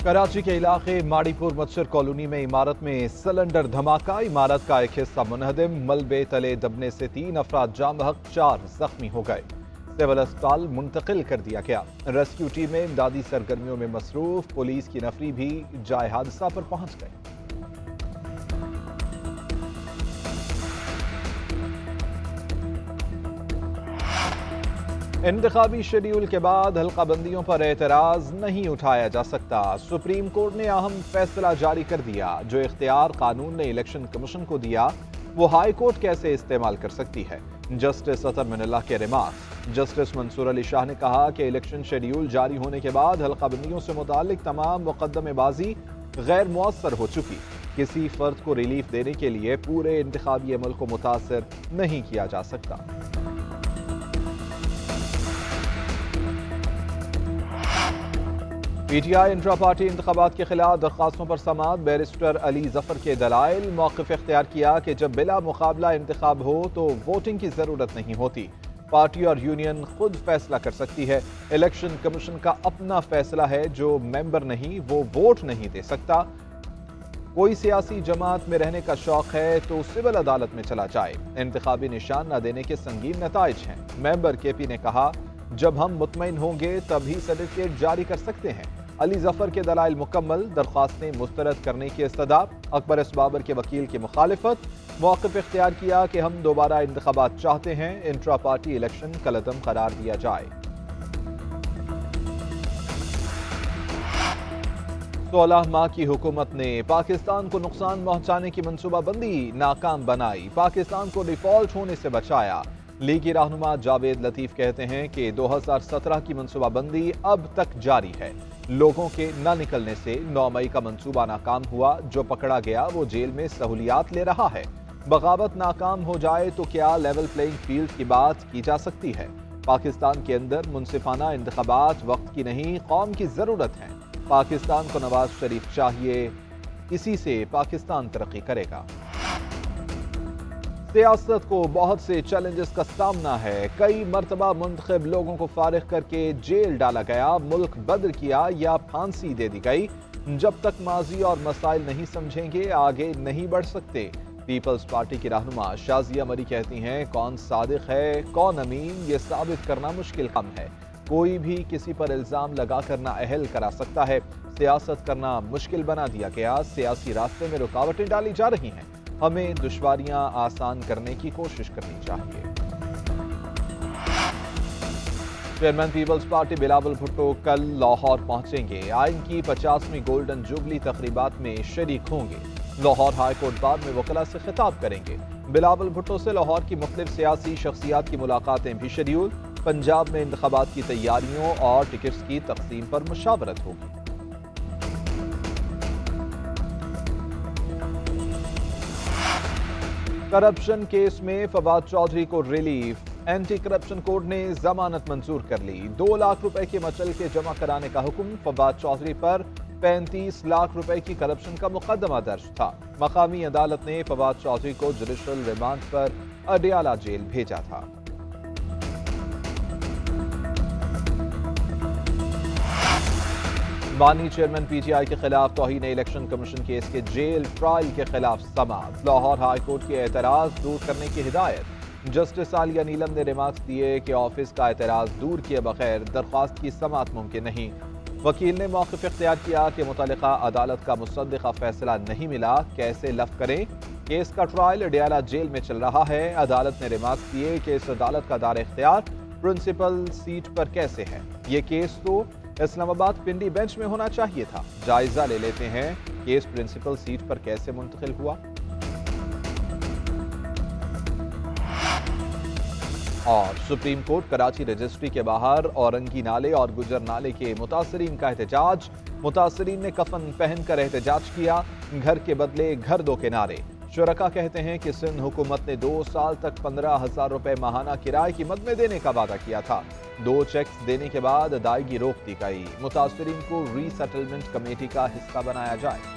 कराची के इलाके माड़ीपुर मच्छर कॉलोनी में इमारत में सिलेंडर धमाका। इमारत का एक हिस्सा मुनहदिम, मलबे तले दबने से 3 अफराद जाम बहक, 4 जख्मी हो गए। सिविल अस्पताल मुंतकिल कर दिया गया। रेस्क्यू टीमें इमदादी सरगर्मियों में मसरूफ। पुलिस की नफरी भी जाए हादसा पर पहुंच गई। इंतखाबी शेड्यूल के बाद हल्का बंदियों पर एतराज नहीं उठाया जा सकता। सुप्रीम कोर्ट ने अहम फैसला जारी कर दिया। जो इख्तियार कानून ने इलेक्शन कमीशन को दिया वो हाई कोर्ट कैसे इस्तेमाल कर सकती है। जस्टिस अतर मिनल्लाह के रिमार्क्स। जस्टिस मंसूर अली शाह ने कहा कि इलेक्शन शेड्यूल जारी होने के बाद हल्का बंदियों से मुतालिक तमाम मुकदमेबाजी गैर मुअस्सर हो चुकी। किसी फर्द को रिलीफ देने के लिए पूरे इंतखाबी अमल को मुतासर नहीं किया जा सकता। पीटीआई इंट्रा पार्टी इंतखाबात के खिलाफ दरख्वास्तों पर समाअत। बैरिस्टर अली जफर के दलाइल। मौक़िफ़ इख्तियार किया कि जब बिला मुकाबला इंतखाब हो तो वोटिंग की जरूरत नहीं होती। पार्टी और यूनियन खुद फैसला कर सकती है। इलेक्शन कमीशन का अपना फैसला है। जो मेंबर नहीं वो वोट नहीं दे सकता। कोई सियासी जमात में रहने का शौक है तो सिविल अदालत में चला जाए। इंतखाबी निशान न देने के संगीन नताइज हैं। मेंबर केपी ने कहा, जब हम मुतमईन होंगे तभी सर्टिफिकेट जारी कर सकते हैं। अली जफर के दलाइल मुकम्मल। दरख्वास्तें मुस्तरद करने की इस्तदा। अकबर एस बाबर के वकील की मुखालिफत। मौक़िफ़ इख्तियार किया कि हम दोबारा इंतखाबात चाहते हैं। इंट्रा पार्टी इलेक्शन कलअदम करार दिया जाए। 16 माह की हुकूमत ने पाकिस्तान को नुकसान पहुंचाने की मनसूबाबंदी नाकाम बनाई। पाकिस्तान को डिफॉल्ट होने से बचाया। लीगी रहनुमा जावेद लतीफ कहते हैं कि 2017 की मनसूबाबंदी अब तक जारी है। लोगों के न निकलने से 9 मई का मंसूबा नाकाम हुआ। जो पकड़ा गया वो जेल में सहूलियात ले रहा है। बगावत नाकाम हो जाए तो क्या लेवल प्लेइंग फील्ड की बात की जा सकती है। पाकिस्तान के अंदर मुनसिफाना इंतखाबात वक्त की नहीं कौम की जरूरत है। पाकिस्तान को नवाज शरीफ चाहिए, इसी से पाकिस्तान तरक्की करेगा। सियासत को बहुत से चैलेंजेस का सामना है। कई मरतबा मुंतखब लोगों को फारिग करके जेल डाला गया, मुल्क बदर किया या फांसी दे दी गई। जब तक माजी और मसाइल नहीं समझेंगे आगे नहीं बढ़ सकते। पीपल्स पार्टी की रहनुमा शाजिया मरी कहती हैं, कौन सादिक है कौन अमीन ये साबित करना मुश्किल काम है। कोई भी किसी पर इल्जाम लगा कर ना अहल करा सकता है। सियासत करना मुश्किल बना दिया गया। सियासी रास्ते में रुकावटें डाली जा रही हैं। हमें दुश्वारियां आसान करने की कोशिश करनी चाहिए। चेयरमैन पीपल्स पार्टी बिलावल भुट्टो कल लाहौर पहुंचेंगे। आइन की 50वीं गोल्डन जुबली तकरीबात में शरीक होंगे। लाहौर हाई कोर्ट बार में वकला से खिताब करेंगे। बिलावल भुट्टो से लाहौर की मुख्तलिफ सियासी शख्सियात की मुलाकातें भी शेड्यूल। पंजाब में इंतखाबात की तैयारियों और टिकट्स की तकसीम पर मुशावरत होगी। करप्शन केस में फवाद चौधरी को रिलीफ। एंटी करप्शन कोर्ट ने जमानत मंजूर कर ली। 2 लाख रुपए के मचल के जमा कराने का हुक्म। फवाद चौधरी पर 35 लाख रुपए की करप्शन का मुकदमा दर्ज था। मकामी अदालत ने फवाद चौधरी को जुडिशल रिमांड पर अडियाला जेल भेजा था। बानी चेयरमैन पीटीआई के खिलाफ तौहीन इलेक्शन कमीशन केस के जेल ट्रायल के खिलाफ समाअत। लाहौर हाई कोर्ट के एतराज दूर करने की हिदायत। जस्टिस आलिया नीलम ने रिमार्क्स दिए कि ऑफिस का एतराज दूर किए बगैर दरख्वास्त की समाअत मुमकिन नहीं। वकील ने मौक़िफ़ इख्तियार किया कि मुतल्लिका अदालत का मुसद्दिक़ा फैसला नहीं मिला, कैसे लफ करें। केस का ट्रायल अडियाला जेल में चल रहा है। अदालत ने रिमार्क्स दिए कि इस अदालत का दायरा इख्तियार प्रिंसिपल सीट पर कैसे है। ये केस तो इस्लामाबाद पिंडी बेंच में होना चाहिए था। जायजा ले लेते हैं केस प्रिंसिपल सीट पर कैसे मुंतकिल हुआ। और सुप्रीम कोर्ट कराची रजिस्ट्री के बाहर औरंगी नाले और गुजर नाले के मुतासरीन का एहतजाज। मुतासरीन ने कफन पहनकर एहतजाज किया। घर के बदले घर दो के नारे। शुरका कहते हैं कि सिंध हुकूमत ने 2 साल तक 15,000 रुपए माहाना किराए की मद में देने का वादा किया था। 2 चेक्स देने के बाद अदायगी रोक दी गई। मुतासरीन को रीसेटलमेंट कमेटी का हिस्सा बनाया जाए।